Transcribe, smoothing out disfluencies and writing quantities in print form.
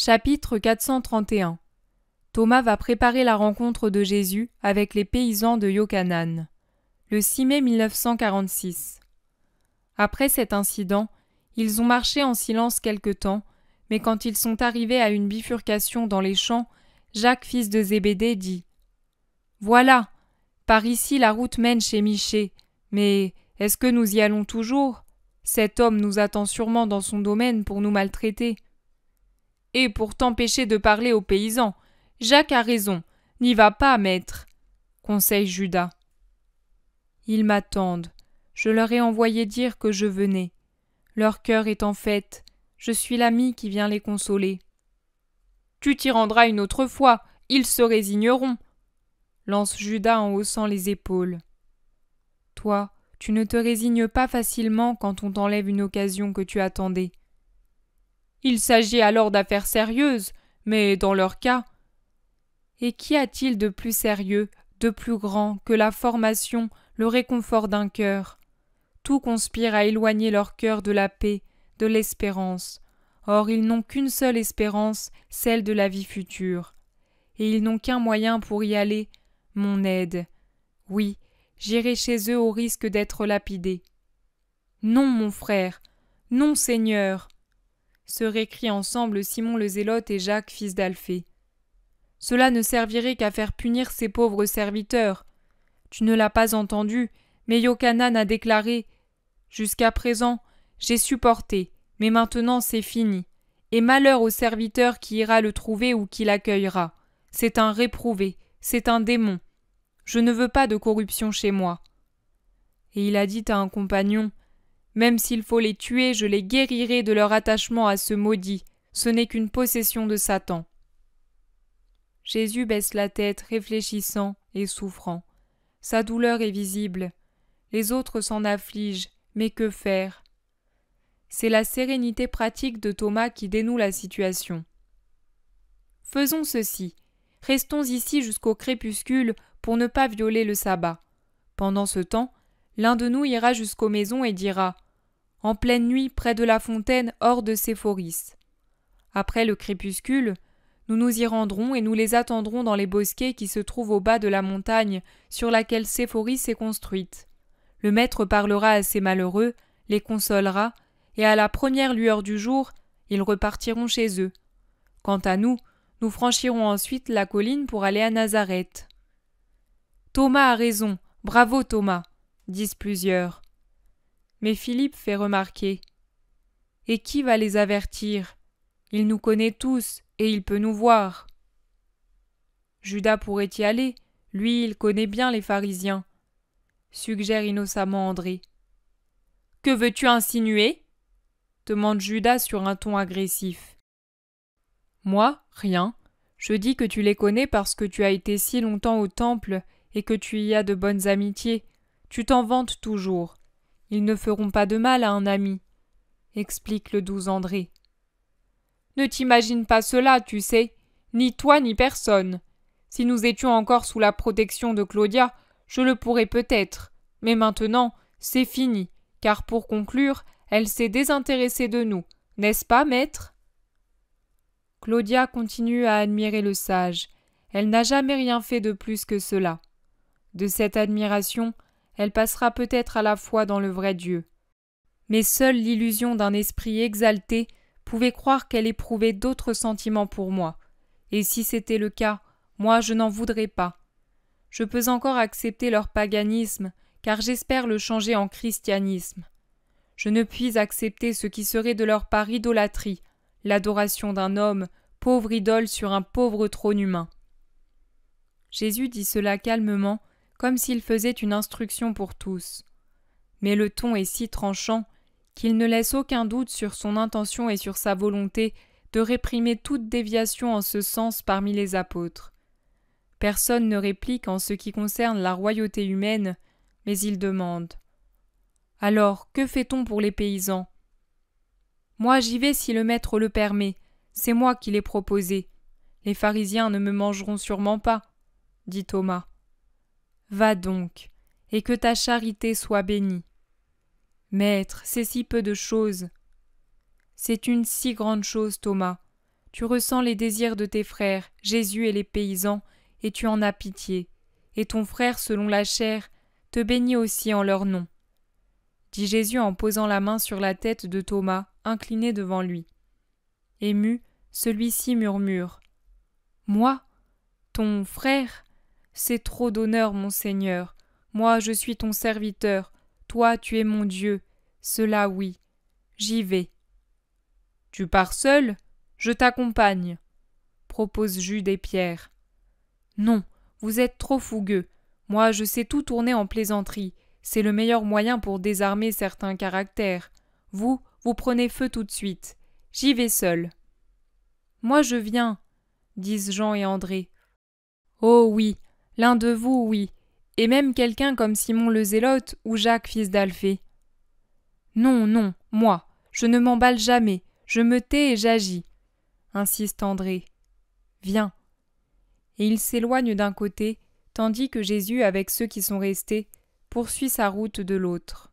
Chapitre 431. Thomas va préparer la rencontre de Jésus avec les paysans de Iokanaan. Le 6 mai 1946. Après cet incident, ils ont marché en silence quelque temps, mais quand ils sont arrivés à une bifurcation dans les champs, Jacques, fils de Zébédée, dit « Voilà, par ici la route mène chez Michée, mais est-ce que nous y allons toujours ? Cet homme nous attend sûrement dans son domaine pour nous maltraiter. » Et pour t'empêcher de parler aux paysans, Jacques a raison, n'y va pas, maître, conseille Judas. Ils m'attendent, je leur ai envoyé dire que je venais. Leur cœur est en fête, je suis l'ami qui vient les consoler. Tu t'y rendras une autre fois, ils se résigneront, lance Judas en haussant les épaules. Toi, tu ne te résignes pas facilement quand on t'enlève une occasion que tu attendais. Il s'agit alors d'affaires sérieuses, mais dans leur cas. Et qu'y a-t-il de plus sérieux, de plus grand que la formation, le réconfort d'un cœur ? Tout conspire à éloigner leur cœur de la paix, de l'espérance. Or ils n'ont qu'une seule espérance, celle de la vie future. Et ils n'ont qu'un moyen pour y aller, mon aide. Oui, j'irai chez eux au risque d'être lapidé. Non, mon frère, non, Seigneur, se récrient ensemble Simon le Zélote et Jacques, fils d'Alphée. Cela ne servirait qu'à faire punir ces pauvres serviteurs. Tu ne l'as pas entendu, mais Iokanaan a déclaré « Jusqu'à présent, j'ai supporté, mais maintenant c'est fini. Et malheur au serviteur qui ira le trouver ou qui l'accueillera. C'est un réprouvé, c'est un démon. Je ne veux pas de corruption chez moi. » Et il a dit à un compagnon « Même s'il faut les tuer, je les guérirai de leur attachement à ce maudit. Ce n'est qu'une possession de Satan. » Jésus baisse la tête, réfléchissant et souffrant. Sa douleur est visible. Les autres s'en affligent, mais que faire ? C'est la sérénité pratique de Thomas qui dénoue la situation. Faisons ceci. Restons ici jusqu'au crépuscule pour ne pas violer le sabbat. Pendant ce temps, l'un de nous ira jusqu'aux maisons et dira « En pleine nuit, près de la fontaine, hors de Séphoris. » Après le crépuscule, nous nous y rendrons et nous les attendrons dans les bosquets qui se trouvent au bas de la montagne sur laquelle Séphoris est construite. Le maître parlera à ces malheureux, les consolera, et à la première lueur du jour, ils repartiront chez eux. Quant à nous, nous franchirons ensuite la colline pour aller à Nazareth. Thomas a raison, bravo Thomas, disent plusieurs. Mais Philippe fait remarquer « Et qui va les avertir ? Il nous connaît tous, et il peut nous voir. » Judas pourrait y aller, lui il connaît bien les pharisiens, suggère innocemment André. « Que veux-tu insinuer ? » demande Judas sur un ton agressif. « Moi, rien. Je dis que tu les connais parce que tu as été si longtemps au temple et que tu y as de bonnes amitiés. Tu t'en vantes toujours. Ils ne feront pas de mal à un ami, explique le doux André. Ne t'imagine pas cela, tu sais, ni toi ni personne. Si nous étions encore sous la protection de Claudia, je le pourrais peut-être, mais maintenant, c'est fini, car pour conclure, elle s'est désintéressée de nous, n'est-ce pas, maître ? Claudia continue à admirer le sage. Elle n'a jamais rien fait de plus que cela. De cette admiration, elle passera peut-être à la foi dans le vrai Dieu. Mais seule l'illusion d'un esprit exalté pouvait croire qu'elle éprouvait d'autres sentiments pour moi. Et si c'était le cas, moi je n'en voudrais pas. Je peux encore accepter leur paganisme, car j'espère le changer en christianisme. Je ne puis accepter ce qui serait de leur part idolâtrie, l'adoration d'un homme, pauvre idole sur un pauvre trône humain. Jésus dit cela calmement, comme s'il faisait une instruction pour tous. Mais le ton est si tranchant qu'il ne laisse aucun doute sur son intention et sur sa volonté de réprimer toute déviation en ce sens parmi les apôtres. Personne ne réplique en ce qui concerne la royauté humaine, mais il demande « Alors, que fait-on pour les paysans ?»« Moi j'y vais si le maître le permet, c'est moi qui l'ai proposé. Les pharisiens ne me mangeront sûrement pas, » dit Thomas. « Va donc, et que ta charité soit bénie. » « Maître, c'est si peu de choses. » « C'est une si grande chose, Thomas. Tu ressens les désirs de tes frères, Jésus et les paysans, et tu en as pitié. Et ton frère, selon la chair, te bénit aussi en leur nom. » dit Jésus en posant la main sur la tête de Thomas, incliné devant lui. Ému, celui-ci murmure. « Moi, ton frère? C'est trop d'honneur, mon Seigneur. Moi, je suis ton serviteur. Toi, tu es mon Dieu. Cela, oui. J'y vais. »« Tu pars seul ? Je t'accompagne, » proposent Jude et Pierre. « Non, vous êtes trop fougueux. Moi, je sais tout tourner en plaisanterie. C'est le meilleur moyen pour désarmer certains caractères. Vous prenez feu tout de suite. J'y vais seul. »« Moi, je viens, » disent Jean et André. « Oh oui, l'un de vous, oui, et même quelqu'un comme Simon le Zélote ou Jacques fils d'Alphée. »« Non, non, moi, je ne m'emballe jamais, je me tais et j'agis, » insiste André. « Viens. » Et il s'éloigne d'un côté, tandis que Jésus, avec ceux qui sont restés, poursuit sa route de l'autre.